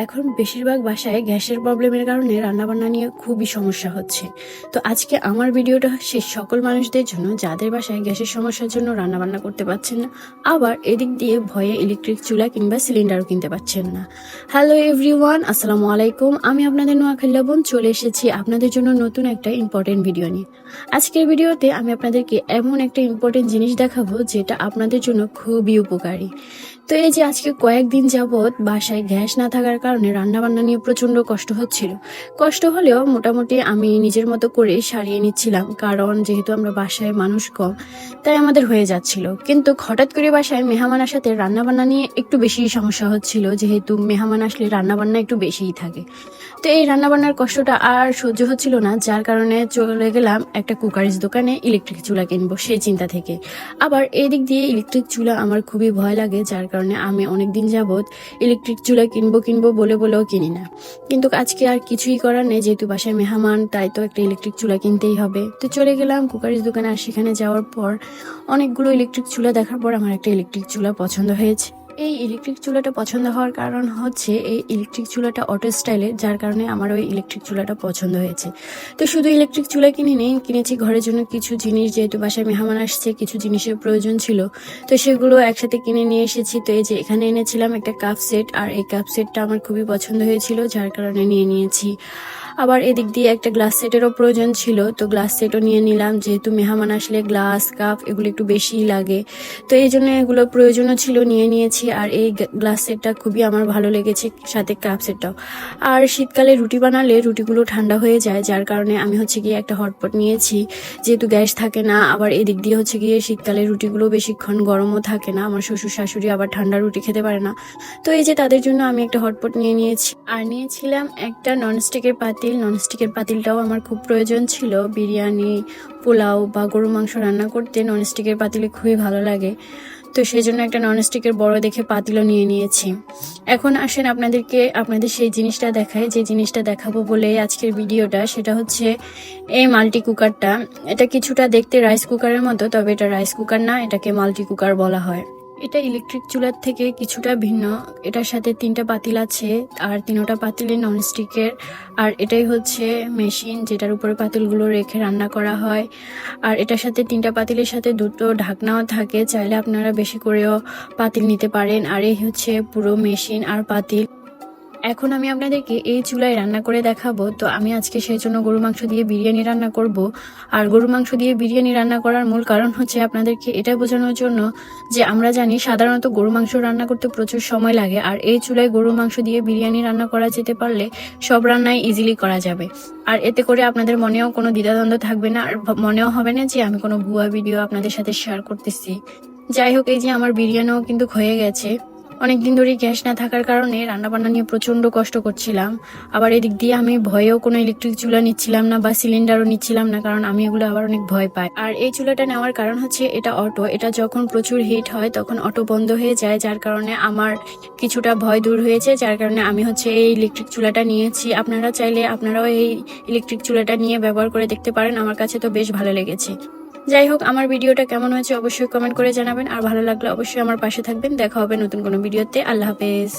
এখন বেশিরভাগ বাসায় গ্যাসের প্রবলেমের কারণে রান্নাবান্না নিয়ে খুবই সমস্যা হচ্ছে। তো আজকে আমার ভিডিওটা সে সকল মানুষদের জন্য যাদের বাসায় গ্যাসের সমস্যার জন্য রান্নাবান্না করতে পারছেন না, আবার এদিক দিয়ে ভয়ে ইলেকট্রিক চুলা কিংবা সিলিন্ডারও কিনতে পারছেন না। হ্যালো এভরিওয়ান, আসসালামু আলাইকুম। আমি আপনাদের নোয়াখালী বোন চলে এসেছি আপনাদের জন্য নতুন একটা ইম্পর্টেন্ট ভিডিও নিয়ে। আজকের ভিডিওতে আমি আপনাদেরকে এমন একটা ইম্পর্টেন্ট জিনিস দেখাবো যেটা আপনাদের জন্য খুবই উপকারী। তো এই যে আজকে কয়েকদিন যাবৎ বাসায় গ্যাস না থাকার কারণে রান্নাবান্না নিয়ে প্রচন্ড কষ্ট হচ্ছিল। কষ্ট হলেও মোটামুটি আমি নিজের মতো করে সারিয়ে নিচ্ছিলাম, কারণ যেহেতু আমরা বাসায় মানুষ কম তাই আমাদের হয়ে যাচ্ছিল। কিন্তু হঠাৎ করে বাসায় মেহমান আসাতে রান্নাবান্না নিয়ে একটু বেশি সমস্যা হচ্ছিল, যেহেতু মেহমান আসলে রান্নাবান্না একটু বেশিই থাকে। তো এই রান্নাবান্নার কষ্টটা আর সহ্য হচ্ছিল না, যার কারণে চলে গেলাম একটা কুকারিজ দোকানে ইলেকট্রিক চুলা কিনবো সেই চিন্তা থেকে। আবার এই দিক দিয়ে ইলেকট্রিক চুলা আমার খুবই ভয় লাগে, যার কারণে আমি অনেকদিন যাবৎ ইলেকট্রিক চুলা কিনবো বলেও কিনি না। কিন্তু আজকে আর কিছুই করার নেই, যেহেতু বাসায় মেহমান, তাই তো একটা ইলেকট্রিক চুলা কিনতেই হবে। তো চলে গেলাম কুকারিজ দোকানে, আর সেখানে যাওয়ার পর অনেকগুলো ইলেকট্রিক চুলা দেখার পর আমার একটা ইলেকট্রিক চুলা পছন্দ হয়েছে। এই ইলেকট্রিক চুলাটা পছন্দ হওয়ার কারণ হচ্ছে এই ইলেকট্রিক চুলাটা অটো স্টাইলের, যার কারণে আমার ওই ইলেকট্রিক চুলাটা পছন্দ হয়েছে। তো শুধু ইলেকট্রিক চুলা কিনেছি ঘরের জন্য কিছু জিনিস, যেহেতু বাসায় মেহমান আসছে, কিছু জিনিসের প্রয়োজন ছিল, তো সেগুলো একসাথে কিনে নিয়ে এসেছি। তো এই যে এখানে এনেছিলাম একটা কাপ সেট, আর এই কাপ সেটটা আমার খুবই পছন্দ হয়েছিল, যার কারণে নিয়ে নিয়েছি। আবার এদিক দিয়ে একটা গ্লাস সেটেরও প্রয়োজন ছিল, তো গ্লাস সেটও নিয়ে নিলাম, যেহেতু মেহমান আসলে গ্লাস কাপ এগুলো একটু বেশিই লাগে, তো এই জন্য এগুলো প্রয়োজনও ছিল, নিয়ে নিয়েছি। আর এই গ্লাস সেটটা খুবই আমার ভালো লেগেছে, সাথে কাপ সেটটাও। আর শীতকালে রুটি বানালে রুটিগুলো ঠান্ডা হয়ে যায়, যার কারণে আমি গিয়ে একটা হটপট নিয়েছি, যেহেতু গ্যাস থাকে না। আবার এদিক দিয়ে গিয়ে শীতকালে রুটিগুলো বেশিক্ষণ গরমও থাকে না, আমার শ্বশুর শাশুড়ি আবার ঠান্ডা রুটি খেতে পারে না, তো এই যে তাদের জন্য আমি একটা হটপট নিয়ে নিয়েছি। আর নিয়েছিলাম একটা ননস্টিকের পাতিল। ননস্টিকের পাতিলটাও আমার খুব প্রয়োজন ছিল, বিরিয়ানি, পোলাও বা গরু মাংস রান্না করতে ননস্টিকের পাতিলে খুবই ভালো লাগে, তো সেই জন্য একটা ননস্টিকের বড় দেখে পাতিলও নিয়ে নিয়েছি। এখন আসেন আপনাদের সেই জিনিসটা দেখায়, যে জিনিসটা দেখাবো বলে আজকের ভিডিওটা, সেটা হচ্ছে এই মাল্টি কুকারটা। এটা কিছুটা দেখতে রাইস কুকারের মতো, তবে এটা রাইস কুকার না, এটাকে মাল্টি কুকার বলা হয়। এটা ইলেকট্রিক চুলার থেকে কিছুটা ভিন্ন। এটার সাথে 3টা পাতিল আছে, আর 3টা পাতিলে ননস্টিকের। আর এটাই হচ্ছে মেশিন, যেটার উপরে পাতিলগুলো রেখে রান্না করা হয়। আর এটার সাথে 3টা পাতিলের সাথে 2টো ঢাকনাও থাকে, চাইলে আপনারা বেশি করেও পাতিল নিতে পারেন। আর এই হচ্ছে পুরো মেশিন আর পাতিল। এখন আমি আপনাদেরকে এই চুলায় রান্না করে দেখাবো। তো আমি আজকে সেই জন্য গরু মাংস দিয়ে বিরিয়ানি রান্না করব। আর গরু মাংস দিয়ে বিরিয়ানি রান্না করার মূল কারণ হচ্ছে আপনাদেরকে এটা বোঝানোর জন্য যে আমরা জানি সাধারণত গরু মাংস রান্না করতে প্রচুর সময় লাগে, আর এই চুলায় গরু মাংস দিয়ে বিরিয়ানি রান্না করা যেতে পারলে সব রান্নাই ইজিলি করা যাবে। আর এতে করে আপনাদের মনেও কোনো দ্বিধাদ্বন্দ্ব থাকবে না, আর মনেও হবে না যে আমি কোনো ভুয়া ভিডিও আপনাদের সাথে শেয়ার করতেছি। যাই হোক, এই যে আমার বিরিয়ানিও কিন্তু হয়ে গেছে। অনেকদিন ধরে গ্যাস না থাকার কারণে রান্নাবান্না নিয়ে প্রচন্ড কষ্ট করছিলাম। আবার এদিক দিয়ে আমি ভয়েও কোনো ইলেকট্রিক চুলা নিচ্ছিলাম না বা সিলিন্ডারও নিচ্ছিলাম না, কারণ আমি এগুলো আবার অনেক ভয় পাই। আর এই চুলাটা নেওয়ার কারণ হচ্ছে এটা অটো, এটা যখন প্রচুর হিট হয় তখন অটো বন্ধ হয়ে যায়, যার কারণে আমার কিছুটা ভয় দূর হয়েছে, যার কারণে আমি এই ইলেকট্রিক চুলাটা নিয়েছি। আপনারা চাইলে আপনারাও এই ইলেকট্রিক চুলাটা নিয়ে ব্যবহার করে দেখতে পারেন, আমার কাছে তো বেশ ভালো লেগেছে। যাই হোক, আমার ভিডিওটা কেমন হয়েছে অবশ্যই কমেন্ট করে জানাবেন, আর ভালো লাগলে অবশ্যই আমার পাশে থাকবেন। দেখা হবে নতুন কোনো ভিডিওতে। আল্লাহ হাফেজ।